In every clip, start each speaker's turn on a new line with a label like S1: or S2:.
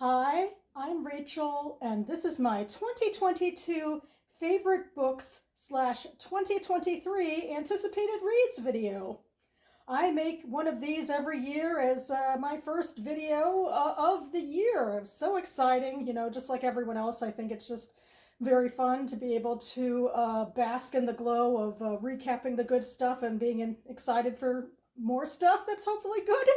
S1: Hi, I'm Rachel, and this is my 2022 favorite books slash 2023 anticipated reads video. I make one of these every year as my first video of the year. It's so exciting, just like everyone else. I think it's just very fun to be able to bask in the glow of recapping the good stuff and being excited for more stuff that's hopefully good.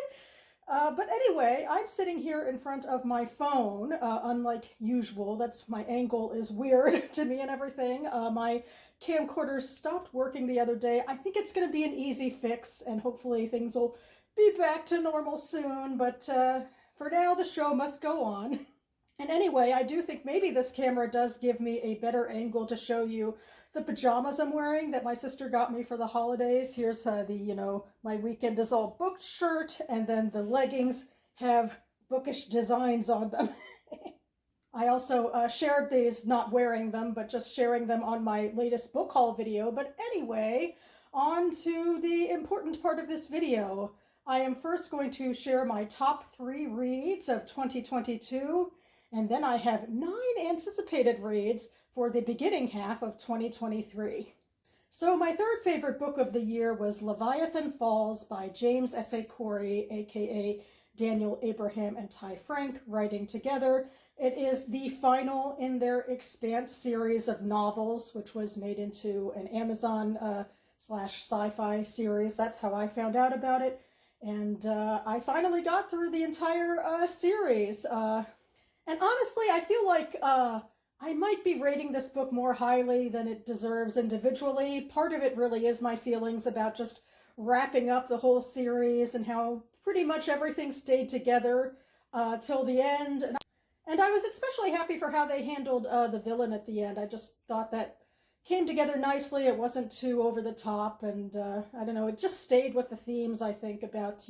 S1: But anyway, I'm sitting here in front of my phone, unlike usual. That's my angle is weird to me and everything. My camcorder stopped working the other day. I think it's going to be an easy fix, and hopefully things will be back to normal soon. But for now, the show must go on. And anyway, I do think maybe this camera does give me a better angle to show you the pajamas I'm wearing that my sister got me for the holidays. Here's my weekend is all booked shirt, and then the leggings have bookish designs on them. I also shared these, not wearing them, but just sharing them on my latest book haul video. But anyway, on to the important part of this video. I am first going to share my top 3 reads of 2022, and then I have 9 anticipated reads for the beginning half of 2023. So my third favorite book of the year was Leviathan Falls by James S.A. Corey, aka Daniel Abraham and Ty Franck, writing together. It is the final in their Expanse series of novels, which was made into an Amazon slash sci-fi series. That's how I found out about it. And I finally got through the entire series. And honestly, I feel like I might be rating this book more highly than it deserves individually. Part of it really is my feelings about just wrapping up the whole series and how pretty much everything stayed together till the end. And I was especially happy for how they handled the villain at the end. I just thought that came together nicely. It wasn't too over the top, and I don't know, it just stayed with the themes, I think, about,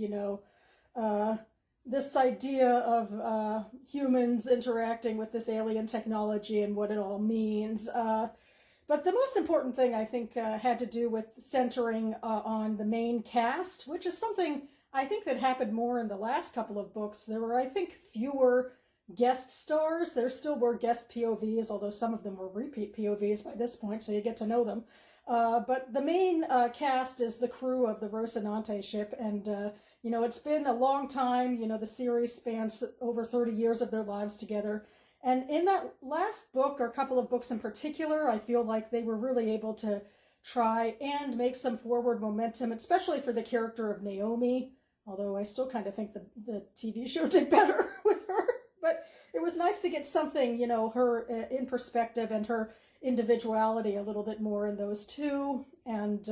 S1: this idea of humans interacting with this alien technology and what it all means. But the most important thing, I think, had to do with centering on the main cast, which is something I think that happened more in the last couple of books. There were, I think, fewer guest stars. There still were guest POVs, although some of them were repeat POVs by this point, so you get to know them. But the main cast is the crew of the Rocinante ship, and it's been a long time. The series spans over 30 years of their lives together. And in that last book, or a couple of books in particular, I feel like they were really able to try and make some forward momentum, especially for the character of Naomi, although I still kind of think the TV show did better with her. But it was nice to get something, her in perspective and her individuality a little bit more in those two. And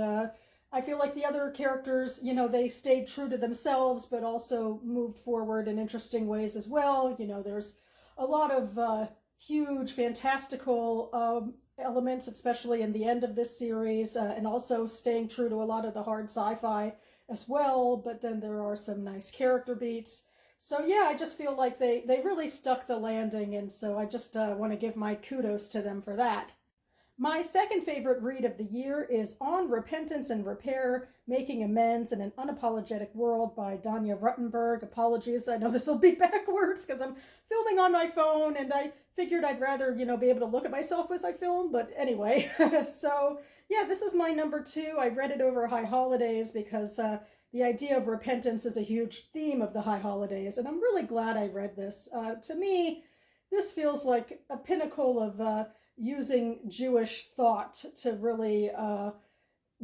S1: I feel like the other characters, they stayed true to themselves, but also moved forward in interesting ways as well. There's a lot of huge, fantastical elements, especially in the end of this series, and also staying true to a lot of the hard sci-fi as well. But then there are some nice character beats. So yeah, I just feel like they really stuck the landing, and so I just want to give my kudos to them for that. My second favorite read of the year is On Repentance and Repair, Making Amends in an Unapologetic World by Danya Ruttenberg. Apologies, I know this will be backwards because I'm filming on my phone, and I figured I'd rather, be able to look at myself as I film, but anyway. So yeah, this is my number 2. I read it over high holidays because the idea of repentance is a huge theme of the high holidays, and I'm really glad I read this. To me, this feels like a pinnacle of using Jewish thought to really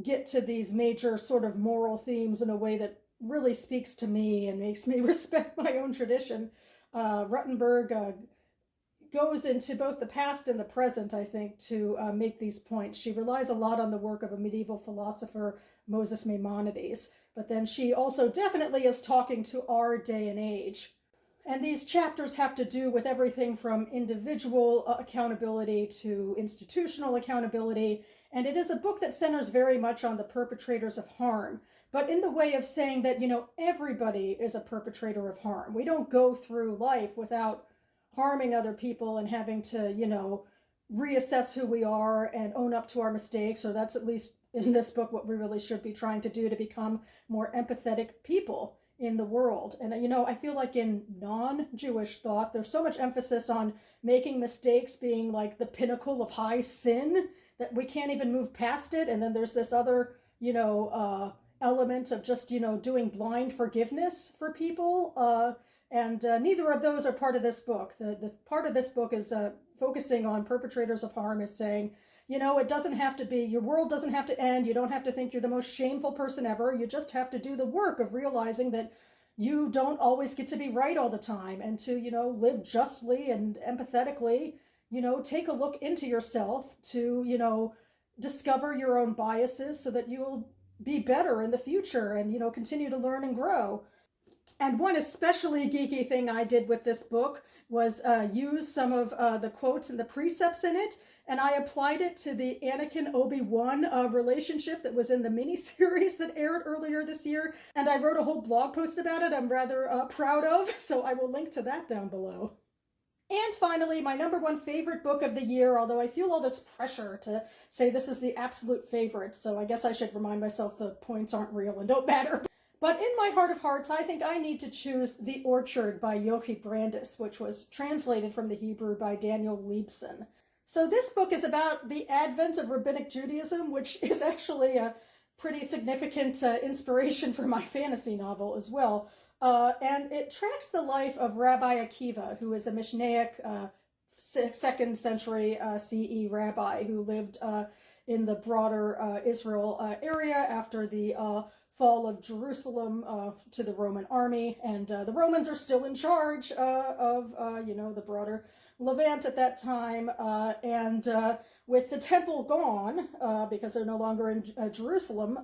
S1: get to these major sort of moral themes in a way that really speaks to me and makes me respect my own tradition. Ruttenberg goes into both the past and the present, I think, to make these points. She relies a lot on the work of a medieval philosopher, Moses Maimonides, but then she also definitely is talking to our day and age. And these chapters have to do with everything from individual accountability to institutional accountability. And it is a book that centers very much on the perpetrators of harm, but in the way of saying that, everybody is a perpetrator of harm. We don't go through life without harming other people and having to, reassess who we are and own up to our mistakes. Or that's at least in this book what we really should be trying to do to become more empathetic people in the world. And, I feel like in non-Jewish thought, there's so much emphasis on making mistakes being like the pinnacle of high sin that we can't even move past it. And then there's this other, element of just, doing blind forgiveness for people. And neither of those are part of this book. The part of this book is focusing on perpetrators of harm, is saying, it doesn't have to be, your world doesn't have to end. You don't have to think you're the most shameful person ever. You just have to do the work of realizing that you don't always get to be right all the time, and to, live justly and empathetically, take a look into yourself to, discover your own biases so that you'll be better in the future and, continue to learn and grow. And one especially geeky thing I did with this book was use some of the quotes and the precepts in it, and I applied it to the Anakin Obi-Wan relationship that was in the miniseries that aired earlier this year, and I wrote a whole blog post about it I'm rather proud of, so I will link to that down below. And finally, my number one favorite book of the year, although I feel all this pressure to say this is the absolute favorite, so I guess I should remind myself the points aren't real and don't matter. But in my heart of hearts, I think I need to choose The Orchard by Yochi Brandis, which was translated from the Hebrew by Daniel Liebson. So this book is about the advent of Rabbinic Judaism, which is actually a pretty significant inspiration for my fantasy novel as well. And it tracks the life of Rabbi Akiva, who is a Mishnaic 2nd century CE rabbi who lived in the broader Israel area after the fall of Jerusalem to the Roman army. And the Romans are still in charge of, the broader Levant at that time. And with the temple gone, because they're no longer in Jerusalem,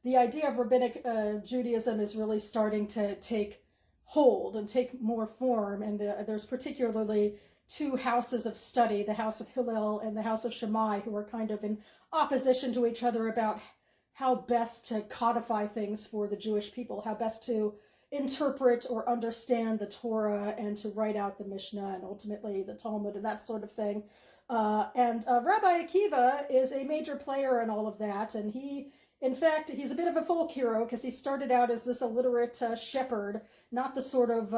S1: the idea of Rabbinic Judaism is really starting to take hold and take more form. And there's particularly two houses of study, the House of Hillel and the House of Shammai, who are kind of in opposition to each other about how best to codify things for the Jewish people, how best to interpret or understand the Torah and to write out the Mishnah and ultimately the Talmud and that sort of thing. And Rabbi Akiva is a major player in all of that, and in fact, he's a bit of a folk hero because he started out as this illiterate shepherd, not the sort of,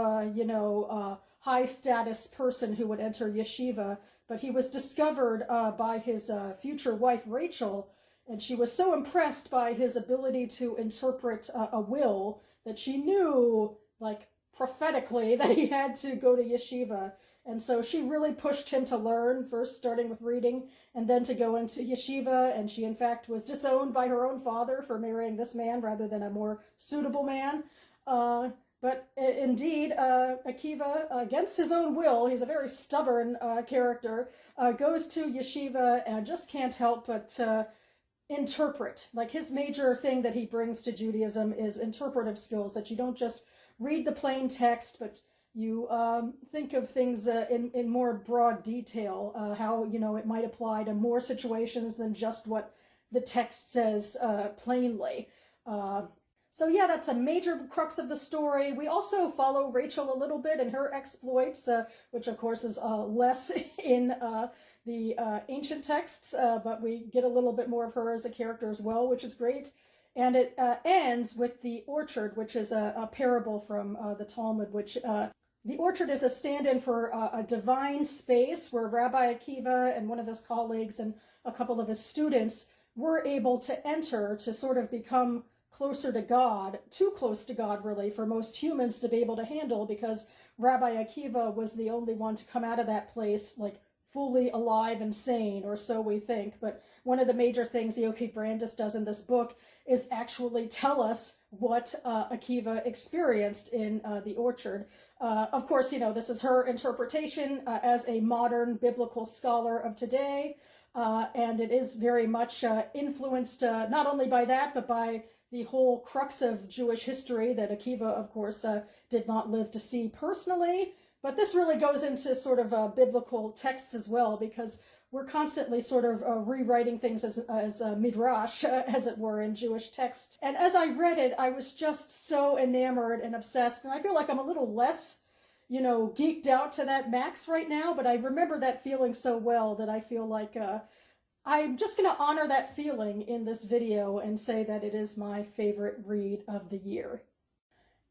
S1: high status person who would enter yeshiva, but he was discovered by his future wife, Rachel, and she was so impressed by his ability to interpret a will that she knew, like, prophetically that he had to go to yeshiva. And so she really pushed him to learn, first starting with reading, and then to go into yeshiva. And she, in fact, was disowned by her own father for marrying this man rather than a more suitable man. But indeed, Akiva, against his own will, he's a very stubborn character, goes to yeshiva and just can't help but interpret. Like, his major thing that he brings to Judaism is interpretive skills, that you don't just read the plain text, but you think of things in more broad detail, how, it might apply to more situations than just what the text says plainly. So yeah, that's a major crux of the story. We also follow Rachel a little bit and her exploits, which of course is less in the ancient texts, but we get a little bit more of her as a character as well, which is great. And it ends with the orchard, which is a parable from the Talmud, which the orchard is a stand-in for a divine space where Rabbi Akiva and one of his colleagues and a couple of his students were able to enter to sort of become closer to God, too close to God, really, for most humans to be able to handle, because Rabbi Akiva was the only one to come out of that place, like, fully alive and sane, or so we think. But one of the major things Yochi Brandis does in this book is actually tell us what Akiva experienced in the orchard. Of course, this is her interpretation as a modern biblical scholar of today, and it is very much influenced not only by that, but by the whole crux of Jewish history that Akiva, of course, did not live to see personally. But this really goes into sort of biblical texts as well, because we're constantly sort of rewriting things as midrash, as it were, in Jewish text. And as I read it, I was just so enamored and obsessed. And I feel like I'm a little less, geeked out to that max right now, but I remember that feeling so well that I feel like I'm just going to honor that feeling in this video and say that it is my favorite read of the year.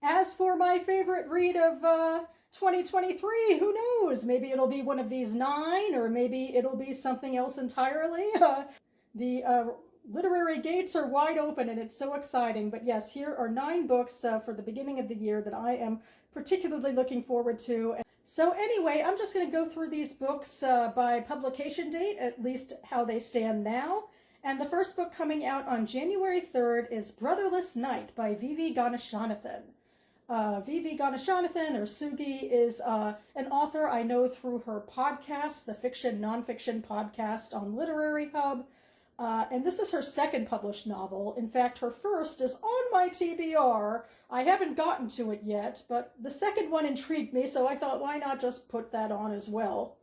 S1: As for my favorite read of 2023, who knows? Maybe it'll be one of these 9, or maybe it'll be something else entirely. The literary gates are wide open, and it's so exciting. But yes, here are 9 books for the beginning of the year that I am particularly looking forward to. So anyway, I'm just going to go through these books by publication date, at least how they stand now. And the first book coming out on January 3rd is Brotherless Night by V.V. Ganeshanathan. V.V. Ganeshanathan, or Sugi, is an author I know through her podcast, the Fiction Nonfiction podcast on Literary Hub. And this is her second published novel. In fact, her first is on my TBR. I haven't gotten to it yet, but the second one intrigued me, so I thought, why not just put that on as well?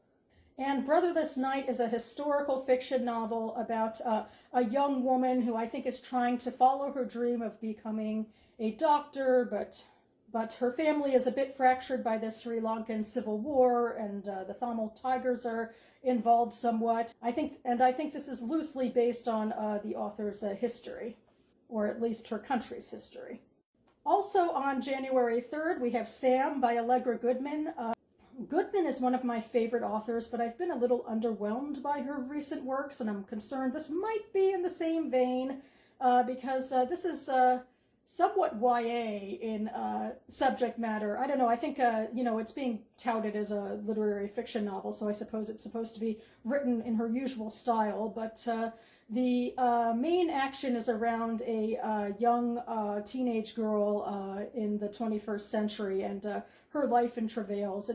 S1: And Brotherless Night is a historical fiction novel about a young woman who I think is trying to follow her dream of becoming a doctor, but her family is a bit fractured by the Sri Lankan civil war, and the Tamil Tigers are involved somewhat. I think this is loosely based on the author's history, or at least her country's history. Also on January 3rd, we have Sam by Allegra Goodman. Goodman is one of my favorite authors, but I've been a little underwhelmed by her recent works, and I'm concerned this might be in the same vein, because this is somewhat YA in subject matter. I don't know, I think, it's being touted as a literary fiction novel, so I suppose it's supposed to be written in her usual style, but the main action is around a young teenage girl in the 21st century and her life and travails.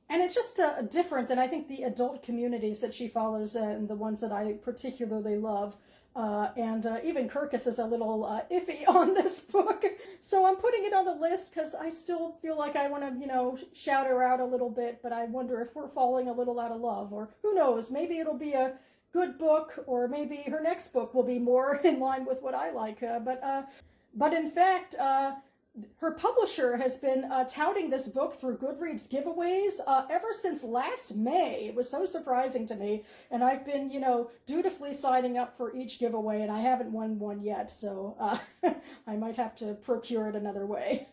S1: And it's just different than I think the adult communities that she follows and the ones that I particularly love. And even Kirkus is a little iffy on this book. So I'm putting it on the list because I still feel like I want to, shout her out a little bit, but I wonder if we're falling a little out of love, or who knows, maybe it'll be a good book, or maybe her next book will be more in line with what I like. But in fact, her publisher has been touting this book through Goodreads giveaways ever since last May. It was so surprising to me, and I've been, dutifully signing up for each giveaway, and I haven't won one yet, so I might have to procure it another way.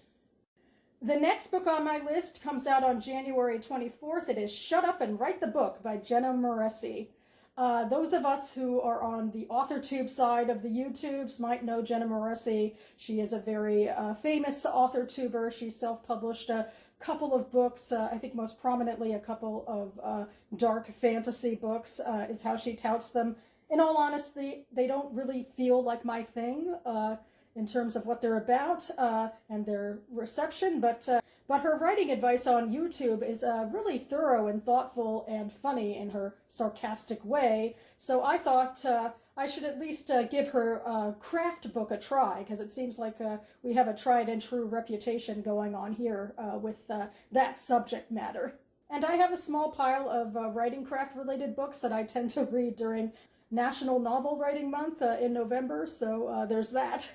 S1: The next book on my list comes out on January 24th. It is Shut Up and Write the Book by Jenna Moreci. Those of us who are on the AuthorTube side of the YouTubes might know Jenna Moreci. She is a very famous AuthorTuber. She self-published a couple of books, I think most prominently a couple of dark fantasy books is how she touts them. In all honesty, they don't really feel like my thing in terms of what they're about and their reception, but her writing advice on YouTube is really thorough and thoughtful and funny in her sarcastic way. So I thought I should at least give her craft book a try, because it seems like we have a tried and true reputation going on here with that subject matter. And I have a small pile of writing craft related books that I tend to read during National Novel Writing Month in November, so there's that.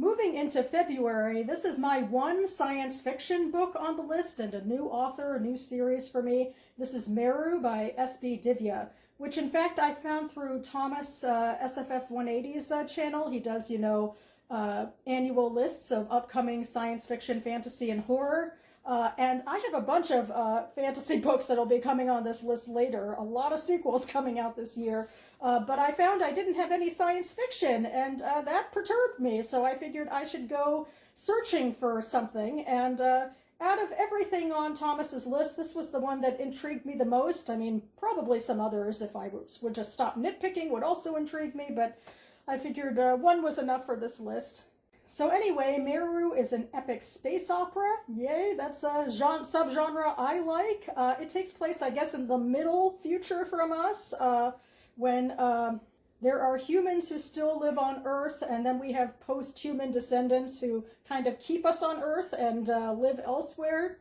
S1: Moving into February, this is my one science fiction book on the list, and a new author, a new series for me. This is Meru by S.B. Divya, which in fact I found through Thomas SFF 180's channel. He does, annual lists of upcoming science fiction, fantasy, and horror. And I have a bunch of fantasy books that'll be coming on this list later. A lot of sequels coming out this year. But I found I didn't have any science fiction, and that perturbed me. So I figured I should go searching for something. And out of everything on Thomas's list, this was the one that intrigued me the most. I mean, probably some others, if I would just stop nitpicking, would also intrigue me. But I figured one was enough for this list. So anyway, Meru is an epic space opera. Yay, that's a subgenre I like. It takes place, I guess, in the middle future from us, when there are humans who still live on Earth, and then we have post-human descendants who kind of keep us on Earth and live elsewhere.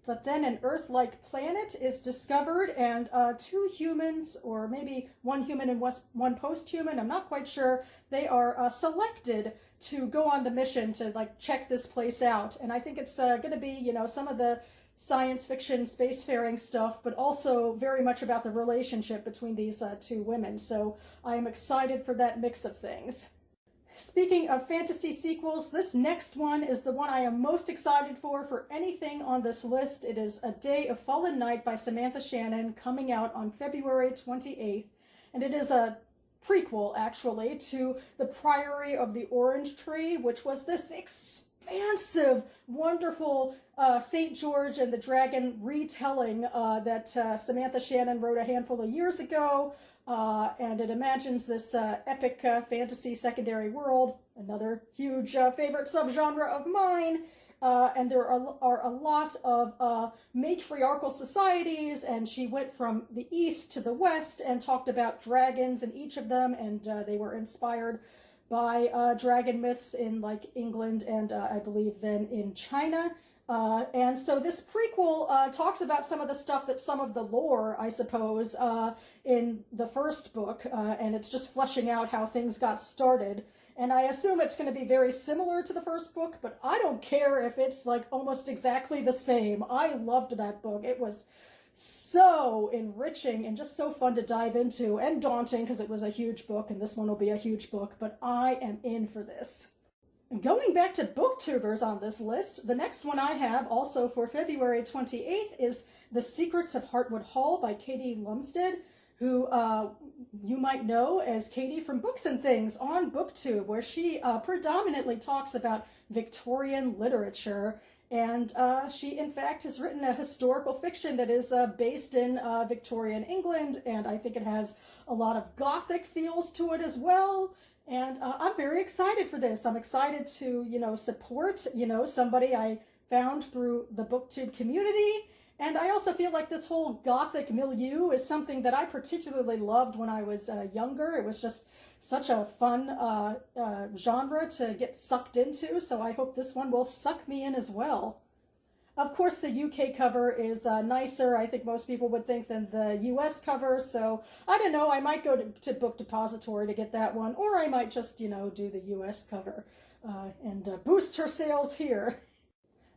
S1: But then an Earth-like planet is discovered, and 2 humans, or maybe 1 human and 1 post-human, I'm not quite sure, they are selected to go on the mission to check this place out. And I think it's going to be, some of the science fiction spacefaring stuff, but also very much about the relationship between these 2 women. So I am excited for that mix of things. Speaking of fantasy sequels, this next one is the one I am most excited for anything on this list. It is A Day of Fallen Night by Samantha Shannon, coming out on February 28th. And it is a prequel, actually, to The Priory of the Orange Tree, which was this expansive, wonderful St. George and the Dragon retelling that Samantha Shannon wrote a handful of years ago. And it imagines this epic fantasy secondary world, another huge favorite subgenre of mine. And there are a lot of matriarchal societies, and she went from the east to the west and talked about dragons in each of them, and they were inspired by dragon myths in like England and I believe then in China. And so this prequel talks about some of the stuff that some of the lore, I suppose, in the first book, and it's just fleshing out how things got started. And I assume it's going to be very similar to the first book, but I don't care if it's like almost exactly the same. I loved that book. It was so enriching and just so fun to dive into, and daunting because it was a huge book, and this one will be a huge book, but I am in for this. Going back to booktubers on this list, the next one I have, also for February 28th, is The Secrets of Heartwood Hall by Katie Lumsted, who you might know as Katie from Books and Things on BookTube, where she predominantly talks about Victorian literature. And she, in fact, has written a historical fiction that is based in Victorian England, and I think it has a lot of Gothic feels to it as well. And I'm very excited for this. I'm excited to, support, somebody I found through the BookTube community. And I also feel like this whole Gothic milieu is something that I particularly loved when I was younger. It was just such a fun genre to get sucked into. So I hope this one will suck me in as well. Of course, the UK cover is nicer, I think most people would think, than the US cover, so I don't know, I might go to Book Depository to get that one, or I might just, do the US cover and boost her sales here.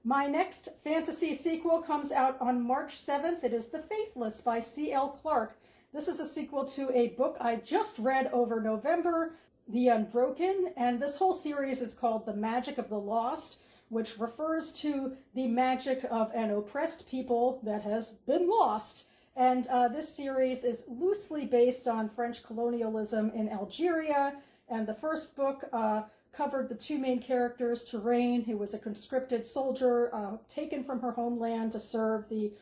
S1: My next fantasy sequel comes out on March 7th. It is The Faithless by C.L. Clarke. This is a sequel to a book I just read over November, The Unbroken, and this whole series is called The Magic of the Lost, which refers to the magic of an oppressed people that has been lost. And this series is loosely based on French colonialism in Algeria. And the first book covered the two main characters, Touraine, who was a conscripted soldier taken from her homeland to serve the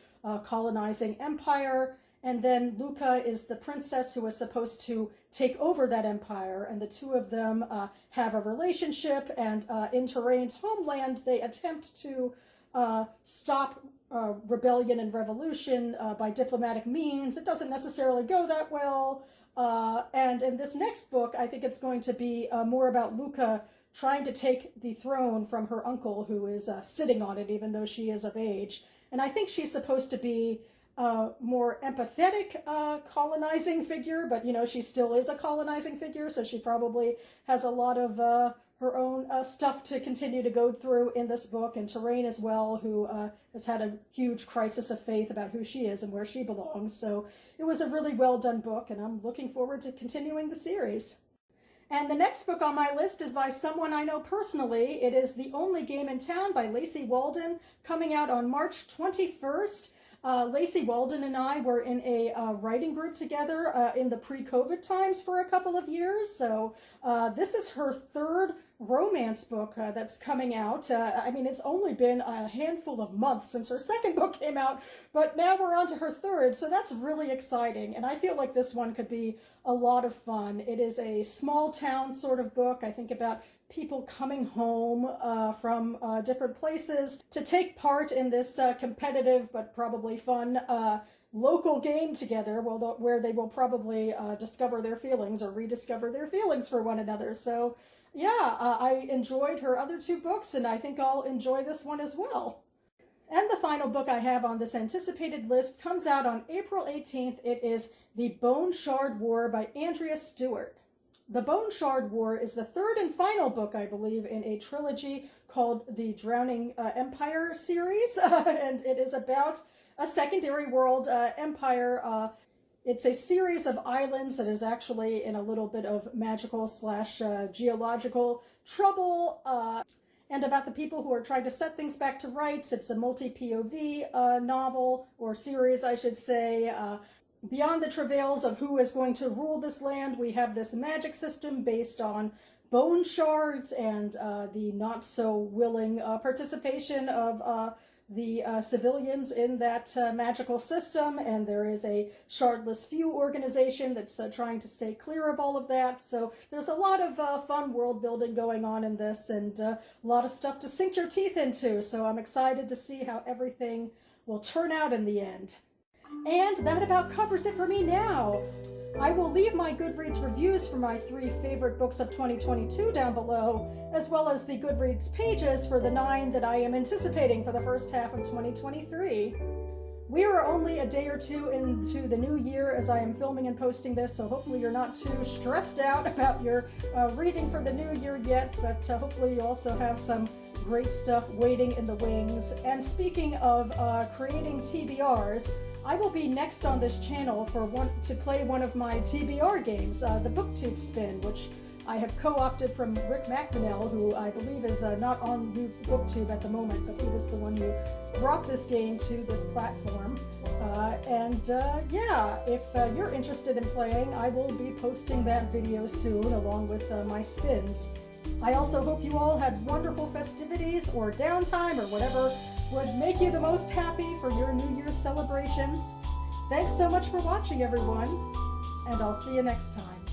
S1: colonizing empire. And then Luca is the princess who was supposed to take over that empire, and the two of them have a relationship, and in Touraine's homeland, they attempt to stop rebellion and revolution by diplomatic means. It doesn't necessarily go that well, and in this next book, I think it's going to be more about Luca trying to take the throne from her uncle, who is sitting on it, even though she is of age. And I think she's supposed to be more empathetic colonizing figure, but she still is a colonizing figure, so she probably has a lot of her own stuff to continue to go through in this book, and Touraine as well, who has had a huge crisis of faith about who she is and where she belongs. So it was a really well done book, and I'm looking forward to continuing the series. And the next book on my list is by someone I know personally. It is The Only Game in Town by Lacey Walden, coming out on March 21st. Lacey Walden and I were in a writing group together in the pre-COVID times for a couple of years. So this is her third romance book that's coming out. It's only been a handful of months since her second book came out, but now we're on to her third. So that's really exciting. And I feel like this one could be a lot of fun. It is a small town sort of book, I think, about people coming home from different places to take part in this competitive but probably fun local game together, where they will probably discover their feelings or rediscover their feelings for one another. So yeah, I enjoyed her other two books, and I think I'll enjoy this one as well. And the final book I have on this anticipated list comes out on April 18th. It is The Bone Shard War by Andrea Stewart. The Bone Shard War is the third and final book, I believe, in a trilogy called the Drowning Empire series, and it is about a secondary world empire It's a series of islands that is actually in a little bit of magical / geological trouble, and about the people who are trying to set things back to rights. It's a multi-POV novel, or series, I should say. Beyond the travails of who is going to rule this land, we have this magic system based on bone shards and the not so willing participation of the civilians in that magical system, and there is a Shardless Few organization that's trying to stay clear of all of that. So there's a lot of fun world building going on in this, and a lot of stuff to sink your teeth into. So I'm excited to see how everything will turn out in the end. And that about covers it for me now. I will leave my Goodreads reviews for my 3 favorite books of 2022 down below, as well as the Goodreads pages for the 9 that I am anticipating for the first half of 2023. We are only a day or two into the new year as I am filming and posting this, so hopefully you're not too stressed out about your reading for the new year yet, but hopefully you also have some great stuff waiting in the wings. And speaking of creating TBRs, I will be next on this channel to play one of my TBR games, the BookTube Spin, which I have co-opted from Rick McDonnell, who I believe is not on BookTube at the moment, but he was the one who brought this game to this platform. Yeah, if you're interested in playing, I will be posting that video soon along with my spins. I also hope you all had wonderful festivities or downtime or whatever would make you the most happy for your New Year's celebrations. Thanks so much for watching, everyone, and I'll see you next time.